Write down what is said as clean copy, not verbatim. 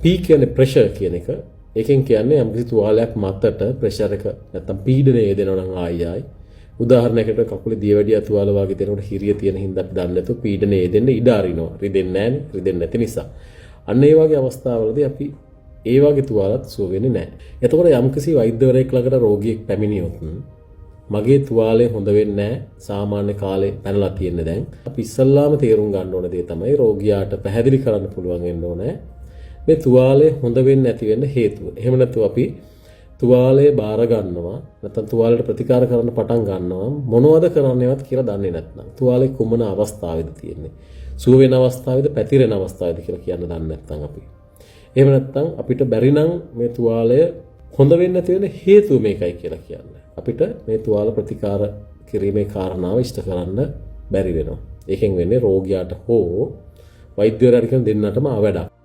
P කියන්නේ pressure කියන එක. ඒකෙන් කියන්නේ යම්කිසි තුවාලයක් මතට pressure එක නැත්තම් පීඩනය දෙනවා නම් ආයි උදාහරණයකට කකුලේ දියවැඩිය තුවාල වගේ දෙනකොට හිරිය තියෙන හින්දා අපි දන්නේ නැතුව පීඩනය දෙන්න ඉඩ අරිනවා. රිදෙන්නේ නැහනේ. රිදෙන්නේ නැති නිසා. අන්න ඒ වගේ අවස්ථාවලදී අපි ඒ වගේ තුවාලත් සුව වෙන්නේ නැහැ. එතකොට යම්කිසි වෛද්‍යවරයෙක් ළඟට රෝගියෙක් පැමිණියොත් මගේ තුවාලේ හොඳ වෙන්නේ නැහැ. සාමාන්‍ය කාලේ පැනලා තියෙන්නේ දැන්. අපි ඉස්සල්ලාම තේරුම් ගන්න ඕන දේ තමයි රෝගියාට පැහැදිලි කරන්න පුළුවන් වෙන්න ඕනේ. මේ තුවාලේ හොඳ වෙන්නේ නැති වෙන්න හේතුව. එහෙම නැත්නම් අපි තුවාලේ බාර ගන්නවා නැත්නම් තුවාලයට ප්‍රතිකාර කරන්න පටන් ගන්නවා මොනවද කරන්නේවත් කියලා දන්නේ නැත්නම් තුවාලේ කුමන අවස්ථාවේද තියෙන්නේ. සුව වෙන අවස්ථාවේද පැතිරෙන අවස්ථාවේද කියලා කියන්න දන්නේ නැත්නම් අපි. එහෙම නැත්නම් අපිට බැරි නම් මේ තුවාලය හොඳ වෙන්නේ නැති වෙන හේතුව මේකයි කියලා කියන්නේ. අපිට මේ තුවාල ප්‍රතිකාර කිරීමේ කාරණාව ඉෂ්ට කරන්න බැරි වෙනවා. ඒකෙන් වෙන්නේ රෝගියාට හෝ වෛද්‍යවරයාට කියන දෙන්නටම අවඩක්.